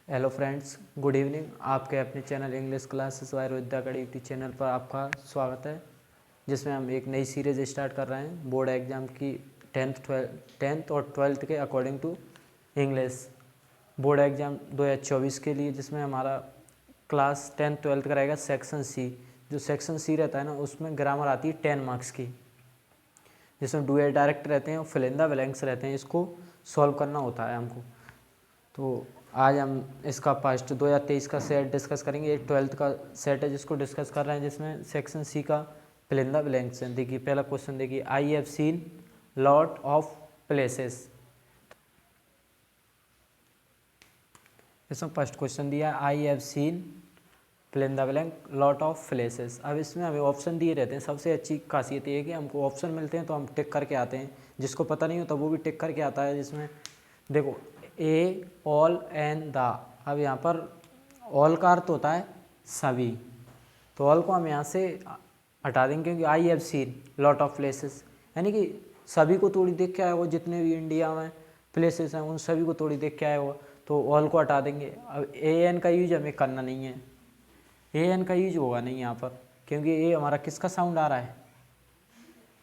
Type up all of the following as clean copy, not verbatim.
Hello friends, good evening. आपके अपने channel English classes wire विद्या का यूट्यूब चैनल पर आपका स्वागत है, जिसमें हम एक नई सीरीज़ स्टार्ट कर रहे हैं बोर्ड एग्ज़ाम की 10th और 12th के according to English board exam 2024 के लिए, जिसमें हमारा क्लास 10th 12th का रहेगा सेक्शन सी। जो सेक्शन सी रहता है ना, उसमें ग्रामर आती है 10 मार्क्स की, जिसमें डू या डायरेक्ट रहते हैं और फिल इन द ब्लैंक्स रहते हैं। इसको सॉल्व करना होता है हमको। तो आज हम इसका फर्स्ट 2023 का सेट डिस्कस करेंगे। एक 12th का सेट है जिसको डिस्कस कर रहे हैं, जिसमें सेक्शन सी का फिल इन द ब्लैंक्स है। देखिए पहला क्वेश्चन देखिए, I have seen lot of places. इसमें फर्स्ट क्वेश्चन दिया है, I have seen fill in the blank lot of places. अब इसमें हमें ऑप्शन दिए रहते हैं। सबसे अच्छी खासियत ये है कि हमको ऑप्शन मिलते हैं तो हम टिक करके आते हैं। जिसको पता नहीं होता वो भी टिक करके आता है। जिसमें देखो ए, ऑल एंड द। अब यहाँ पर ऑल का अर्थ होता है सभी, तो ऑल को हम यहाँ से हटा देंगे, क्योंकि आई have seen lot of places यानी कि सभी को थोड़ी देख के आया होगा। जितने भी इंडिया में प्लेसेस हैं उन सभी को थोड़ी देख के आया होगा, तो ऑल को हटा देंगे। अब ए एन का यूज हमें करना नहीं है, ए एन का यूज होगा नहीं यहाँ पर, क्योंकि ए हमारा किसका साउंड आ रहा है,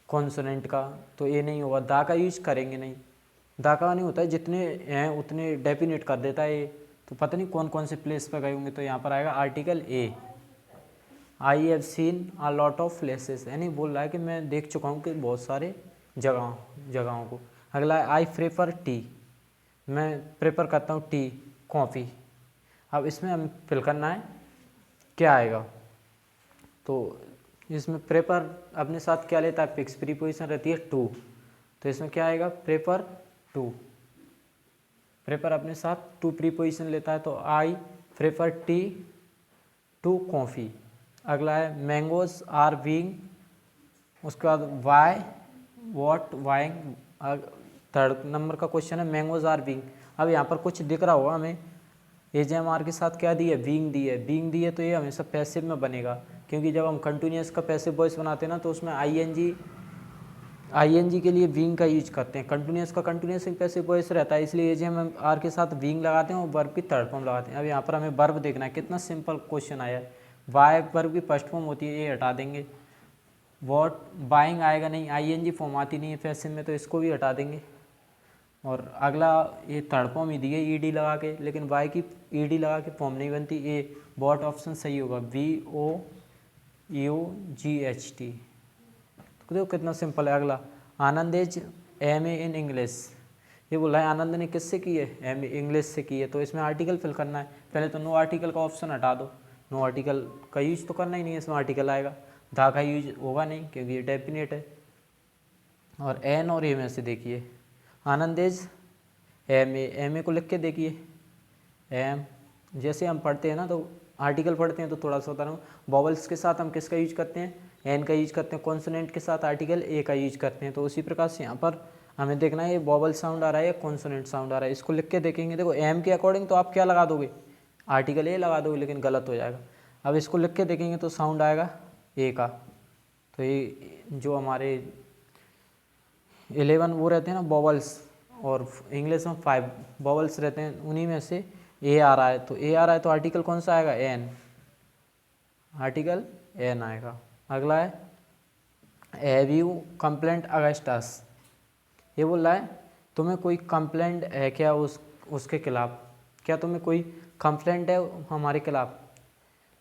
कॉन्सोनेंट का, तो ए नहीं होगा। दा का यूज करेंगे नहीं, दा का नहीं होता है, जितने हैं उतने डेफिनेट कर देता है ए। तो पता नहीं कौन कौन से प्लेस पर गए होंगे, तो यहाँ पर आएगा article a. I have seen a lot of places, यानी बोल रहा है कि मैं देख चुका हूँ कि बहुत सारे जगहों को। अगला है आई प्रेफर टी, मैं प्रेफर करता हूँ टी कॉफ़ी। अब इसमें हमें फिल करना है क्या आएगा। तो इसमें प्रेफर अपने साथ क्या लेता है, फिक्स प्रीपोजिशन रहती है टू, तो इसमें क्या आएगा, प्रेफर टू। प्रेफर अपने साथ टू प्रीपोजिशन लेता है, तो I prefer tea to coffee. अगला है मैंगोज आर बीइंग, उसके बाद वाई वॉट वाइंग। थर्ड नंबर का क्वेश्चन है मैंगोज आर बीइंग। अब यहाँ पर कुछ दिख रहा होगा हमें, एजेएमआर के साथ क्या दी है, बीइंग दी है। बीइंग दी है तो ये हमेशा पैसिव में बनेगा, क्योंकि जब हम कंटिन्यूअस का पैसिव वॉइस बनाते हैं ना, तो उसमें आईएनजी के लिए बीइंग का यूज करते हैं। कंटिन्यूअस का कंटिन्यूअस पैसिव वॉइस रहता है, इसलिए एजेएमआर के साथ बीइंग लगाते हैं और वर्ब की थर्ड फॉर्म लगाते हैं। अब यहाँ पर हमें वर्ब देखना है, कितना सिंपल क्वेश्चन आया है। बाय वर्ब की फर्स्ट फॉर्म होती है, ये हटा देंगे। वॉट बाइंग आएगा नहीं, आईएनजी फॉर्म आती नहीं है पैसिव में, तो इसको भी हटा देंगे। और अगला ये थर्ड फॉर्म ही दी है ईडी लगा के, लेकिन वाई की ईडी लगा के फॉर्म नहीं बनती। ए बॉट ऑप्शन सही होगा, VOUGHT। तो देखो कितना सिंपल है। अगला आनंद इज MA इन इंग्लिश, ये बोला है आनंद ने किससे की है, MA इंग्लिश से की है। तो इसमें आर्टिकल फिल करना है। पहले तो नो आर्टिकल का ऑप्शन हटा दो, नो आर्टिकल का यूज तो करना ही नहीं है, इसमें आर्टिकल आएगा। धा का यूज होगा नहीं, क्योंकि ये डेफिनेट है। और एन और ए में से देखिए, आनंद इज MA को लिख के देखिए एम। जैसे हम पढ़ते हैं ना, तो आर्टिकल पढ़ते हैं तो थोड़ा सा बता रहा हूँ, वॉवल्स के साथ हम किसका यूज करते हैं, एन का यूज करते हैं। कॉन्सोनेंट के साथ आर्टिकल ए का यूज करते हैं। तो उसी प्रकार से यहाँ पर हमें देखना है ये वॉवल साउंड आ रहा है या कॉन्सोनेंट साउंड आ रहा है। इसको लिख के देखेंगे। देखो एम के अकॉर्डिंग तो आप क्या लगा दोगे, आर्टिकल ए लगा दोगे, लेकिन गलत हो जाएगा। अब इसको लिख के देखेंगे तो साउंड आएगा ए का। तो ये जो हमारे 11 वो रहते हैं ना वॉवल्स, और इंग्लिश में 5 वॉवल्स रहते हैं, उन्हीं में से ए आ रहा है। तो ए आ रहा है तो आर्टिकल कौन सा आएगा, एन, आर्टिकल एन आएगा। अगला है have you complaint against us, ये बोल रहा है तुम्हें कोई कंप्लेंट है क्या उसके खिलाफ, क्या तुम्हें कोई कंप्लेंट है हमारे खिलाफ।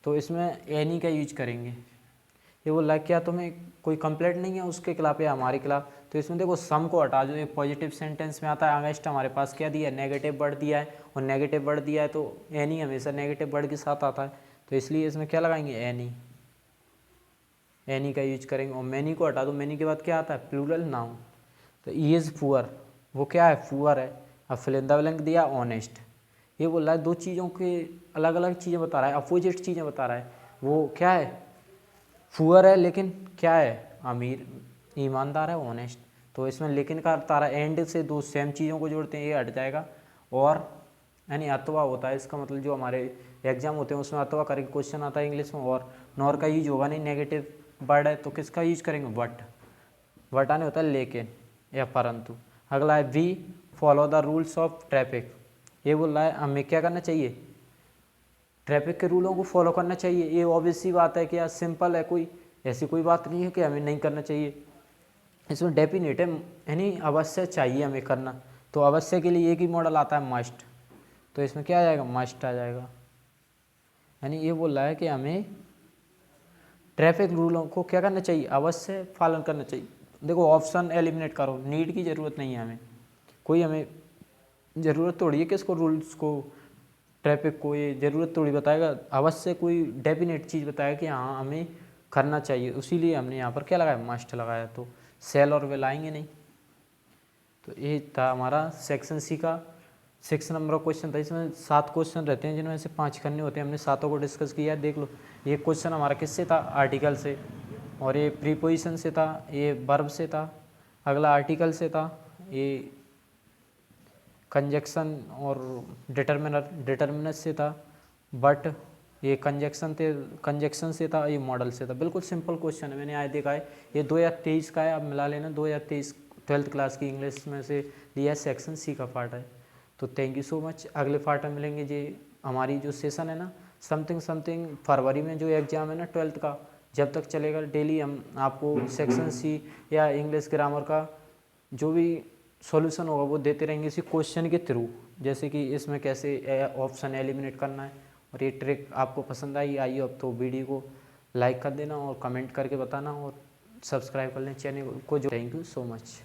तो इसमें एनी का यूज करेंगे। ये बोल रहा है क्या तुम्हें कोई कंप्लेंट नहीं है उसके खिलाफ या हमारे खिलाफ। तो इसमें देखो सम को हटा दो, एक पॉजिटिव सेंटेंस में आता है। अगेंस्ट हमारे पास क्या दिया है, नेगेटिव वर्ड दिया है, और नेगेटिव वर्ड दिया है तो एनी हमेशा नेगेटिव वर्ड के साथ आता है। तो इसलिए इसमें क्या लगाएंगे, एनी का यूज करेंगे। और मैनी को हटा दो, मैनी के बाद क्या आता है, प्लूरल नाउन। तो ही इज़ पुअर, वो क्या है, पुअर है। अब फिल इन द ब्लैंक दिया ऑनेस्ट। ये बोल रहा है दो चीज़ों के अलग अलग चीज़ें बता रहा है, अपोजिट चीज़ें बता रहा है। वो क्या है, पुअर है, लेकिन क्या है, अमीर ईमानदार है, ऑनेस्ट। तो इसमें लेकिन का तारा एंड से दो सेम चीज़ों को जोड़ते हैं, ये हट जाएगा। और यानी अथवा होता है, इसका मतलब जो हमारे एग्जाम होते हैं उसमें अथवा करके क्वेश्चन आता है इंग्लिश में। और नॉर का यूज होगा नहीं, नेगेटिव वर्ड है, तो किसका यूज करेंगे, बट आने होता है लेकिन या परंतु। अगला है we follow the rules of traffic. ये बोल रहा है हमें क्या करना चाहिए, ट्रैफिक के रूलों को फॉलो करना चाहिए, ये ऑब्वियस सी बात है कि यार सिंपल है, कोई ऐसी कोई बात नहीं है कि हमें नहीं करना चाहिए। इसमें डेफिनेट है यानी अवश्य चाहिए हमें करना, तो अवश्य के लिए एक ही मॉडल आता है मस्ट, तो इसमें क्या आ जाएगा, मस्ट आ जाएगा। यानी ये बोल रहा है कि हमें ट्रैफिक रूलों को क्या करना चाहिए, अवश्य पालन करना चाहिए। देखो ऑप्शन एलिमिनेट करो, नीड की ज़रूरत नहीं है हमें, कोई हमें ज़रूरत थोड़ी है कि इसको रूल्स को ट्रैफिक को ये ज़रूरत थोड़ी बताएगा, अवश्य कोई डेफिनेट चीज़ बताएगा कि हाँ हमें करना चाहिए, उसीलिए हमने यहाँ पर क्या लगाया, मस्ट लगाया। तो सेल और विल आएंगे नहीं। तो ये था हमारा सेक्शन सी का 6 नंबर का क्वेश्चन था। इसमें 7 क्वेश्चन रहते हैं जिनमें से 5 करने होते हैं, हमने 7 को डिस्कस किया। देख लो, ये क्वेश्चन हमारा किससे था, आर्टिकल से, और ये प्रीपोजिशन से था, ये वर्ब से था, अगला आर्टिकल से था, ये कंजक्शन और डिटर्मिनर से था, बट ये कंजक्शन से था, ये मॉडल से था। बिल्कुल सिंपल क्वेश्चन है, मैंने आज देखा है। ये 2023 का है, आप मिला लेना, 2023 12th क्लास की इंग्लिश में से दिया, सेक्शन सी का पार्ट है। तो थैंक यू सो मच। अगले पार्ट में मिलेंगे। जी हमारी जो सेशन है ना, समथिंग फरवरी में जो एग्ज़ाम है ना 12th का, जब तक चलेगा डेली हम आपको सेक्शन सी या इंग्लिश ग्रामर का जो भी सॉल्यूशन होगा वो देते रहेंगे इसी क्वेश्चन के थ्रू, जैसे कि इसमें कैसे ऑप्शन एलिमिनेट करना है। और ये ट्रिक आपको पसंद आई अब तो वीडियो को लाइक कर देना और कमेंट करके बताना और सब्सक्राइब कर लें चैनल को। जो थैंक यू सो मच।